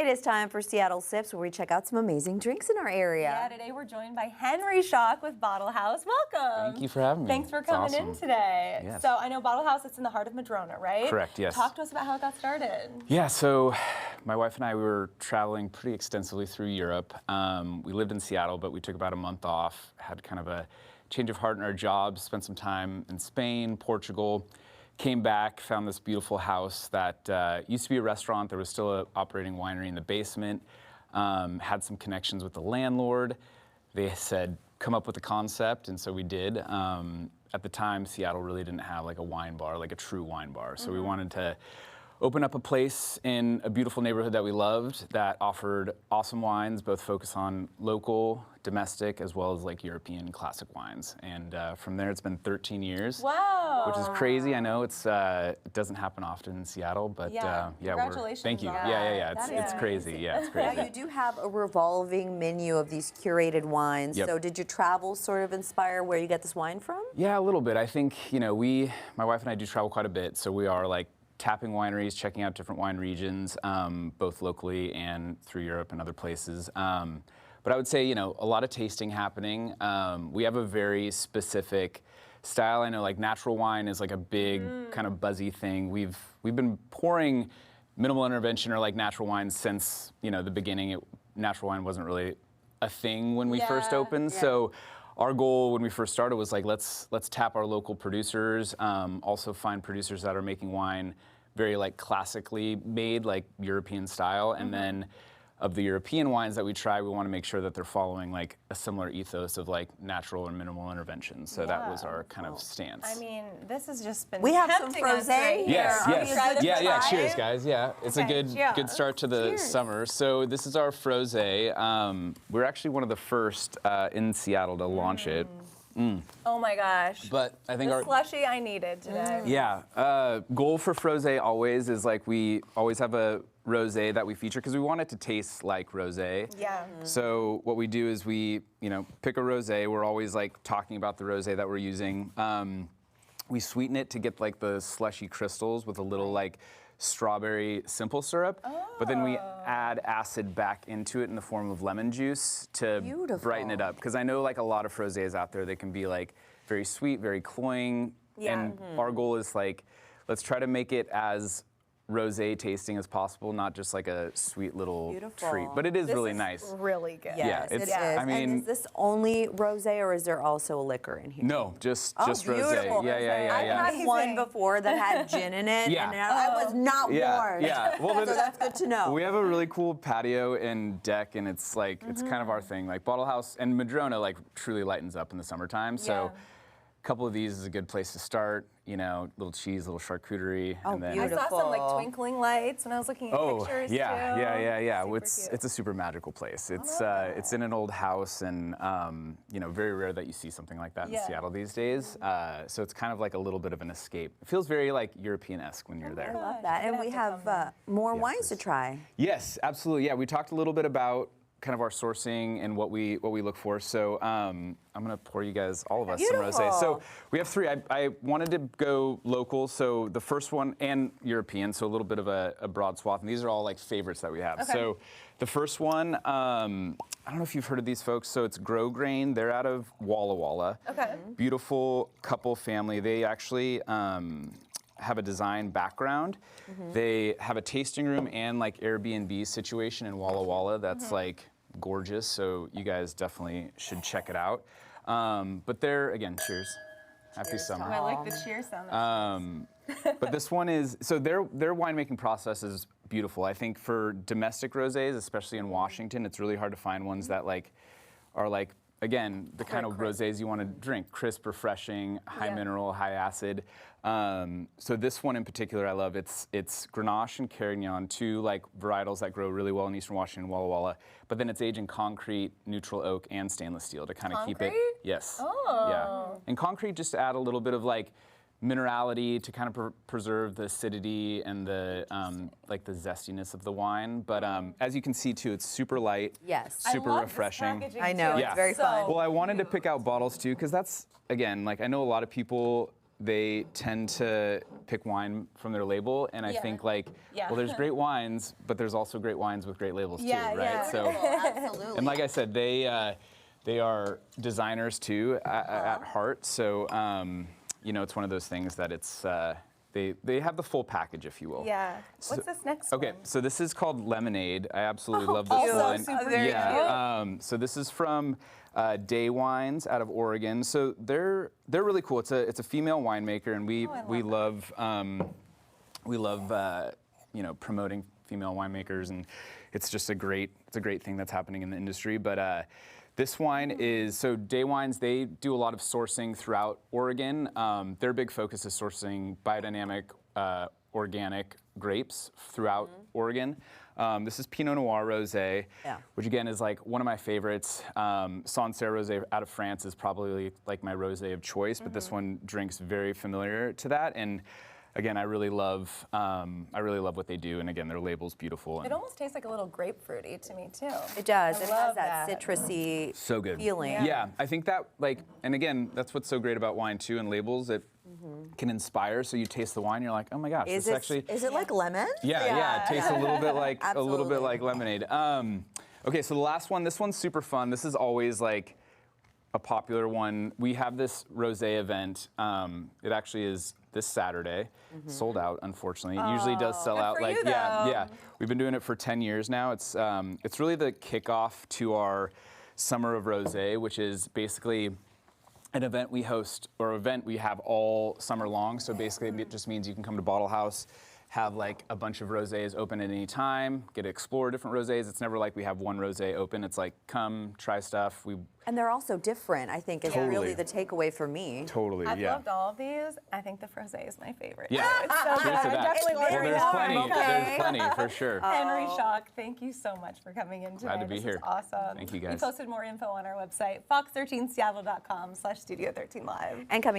It is time for Seattle Sips, where we check out some amazing drinks in our area. Yeah, today we're joined by Henry Schock with Bottlehouse. Welcome. Thank you for having me. Thanks for coming in today. Yes. So I know Bottlehouse, it's in the heart of Madrona, right? Correct, yes. Talk to us about how it got started. Yeah, so my wife and I, we were traveling pretty extensively through Europe. We lived in Seattle, but we took about a month off, had kind of a change of heart in our jobs, spent some time in Spain, Portugal. Came back, found this beautiful house that used to be a restaurant. There was still an operating winery in the basement. Had some connections with the landlord. They said, come up with a concept, and so we did. At the time, Seattle really didn't have like a wine bar, like a true wine bar. So we wanted to open up a place in a beautiful neighborhood that we loved that offered awesome wines, both focus on local, domestic, as well as like European classic wines. And from there, it's been 13 years. Wow. Which is crazy. I know it doesn't happen often in Seattle, but yeah, congratulations. Thank you. On that. Yeah. It's crazy. Yeah, it's crazy. Now, you do have a revolving menu of these curated wines. Yep. So did your travels sort of inspire where you get this wine from? Yeah, a little bit. I think, my wife and I do travel quite a bit, so we are like tapping wineries, checking out different wine regions, both locally and through Europe and other places. But I would say, a lot of tasting happening. We have a very specific style. I know like natural wine is like a big kind of buzzy thing. We've been pouring minimal intervention or like natural wines since, the beginning. Natural wine wasn't really a thing when we first opened. So our goal when we first started was like, let's tap our local producers, also find producers that are making wine very like classically made, like European style. And then of the European wines that we try, we want to make sure that they're following like a similar ethos of like natural and minimal intervention. So that was our kind of stance. I mean, this has just been We have some tempting us frosé right here. Yes. Yeah. Try? Cheers, guys. Yeah, it's a good start to the summer. So this is our frosé. We're actually one of the first in Seattle to launch it. Oh my gosh. But I think the slushy I needed today. Yeah. Goal for frosé always is like we always have a rosé that we feature because we want it to taste like rosé. Yeah. So what we do is we, pick a rosé. We're always like talking about the rosé that we're using. We sweeten it to get like the slushy crystals with a little like strawberry simple syrup, but then we add acid back into it in the form of lemon juice to brighten it up. Because I know like a lot of frosés out there, they can be like very sweet, very cloying, and our goal is like, let's try to make it as rosé tasting as possible, not just like a sweet little treat. But it is really nice. Really good. Yes, it is. I mean, and is this only rosé, or is there also a liquor in here? No, just beautiful. rosé. Yeah. I had one before that had gin in it, and I was not warned. Yeah. Well, so that's good to know. We have a really cool patio and deck, and it's like it's kind of our thing. Like Bottlehouse and Madrona like truly lightens up in the summertime. So a couple of these is a good place to start. Little cheese, little charcuterie, and then I saw some like twinkling lights when I was looking at pictures too. Yeah. It's a super magical place. It's in an old house, and very rare that you see something like that in Seattle these days. So it's kind of like a little bit of an escape. It feels very like European-esque when you're there. I love that, and we have more wines to try. Yes, absolutely. Yeah, we talked a little bit about kind of our sourcing and what we look for. So I'm gonna pour you guys, all of us, some rosé. So we have three. I wanted to go local. So the first one, and European, so a little bit of a broad swath. And these are all like favorites that we have. Okay. So the first one, I don't know if you've heard of these folks. So it's Grow Grain. They're out of Walla Walla. Okay. Beautiful couple family. They actually have a design background. They have a tasting room and like Airbnb situation in Walla Walla that's like gorgeous, so you guys definitely should check it out. But they're, again, cheers. Happy summer. I like the cheers sound. But this one is, so their winemaking process is beautiful. I think for domestic rosés, especially in Washington, it's really hard to find ones that like are like, again, the kind of rosés you want to drink, crisp, refreshing, high mineral, high acid. So this one in particular I love. It's Grenache and Carignan, two like varietals that grow really well in Eastern Washington, Walla Walla. But then it's aged in concrete, neutral oak, and stainless steel to kind of keep it. Yes. Oh. Yeah. And concrete just to add a little bit of like minerality to kind of preserve the acidity and the like the zestiness of the wine. But as you can see too, it's super light. Yes. Super refreshing. I know, it's very fun. Well, I wanted to pick out bottles too, because that's, again, like I know a lot of people they tend to pick wine from their label, and I think well, there's great wines, but there's also great wines with great labels too, right? Yeah. So, Absolutely. and like I said, they are designers too at heart. So, it's one of those things that it's they have the full package, if you will. Yeah. What's this next one? Okay, so this is called Lemonade. I absolutely love this one. Very cute. So this is from Day Wines out of Oregon. So they're really cool. It's a female winemaker, and we love promoting female winemakers, and it's just a great thing that's happening in the industry. But this wine is, so Day Wines, they do a lot of sourcing throughout Oregon. Their big focus is sourcing biodynamic, organic grapes throughout Oregon. This is Pinot Noir Rosé, which again is like one of my favorites. Sancerre Rosé out of France is probably like my rosé of choice, but this one drinks very familiar to that. And again, I really love what they do, and again, their label's beautiful. It almost tastes like a little grapefruity to me too. It does. I It love has that citrusy feeling. Yeah, I think that and again, that's what's so great about wine too, and labels. It can inspire. So you taste the wine, you're like, oh my gosh, Is it like lemon? Yeah, it tastes a little bit like lemonade. Okay, so the last one, this one's super fun. This is always like a popular one. We have this rosé event. It actually is this Saturday, sold out, unfortunately. It usually does sell out. For you, though. We've been doing it for 10 years now. It's really the kickoff to our Summer of Rosé, which is basically an event we host, or event we have all summer long. So basically it just means you can come to Bottlehouse, have like a bunch of rosés open at any time, get to explore different rosés. It's never like we have one rosé open. It's like, come, try stuff. And they're also different, I think, is really the takeaway for me. Totally, I've loved all of these. I think the frosé is my favorite. Yeah. It's so good. Cheers to I'm that. definitely Well, ordering there's more. plenty. Okay. There's plenty, for sure. Henry Schock, thank you so much for coming in today. Glad to be here. This is awesome. Thank you, guys. We posted more info on our website, fox13seattle.com/studio13live. And coming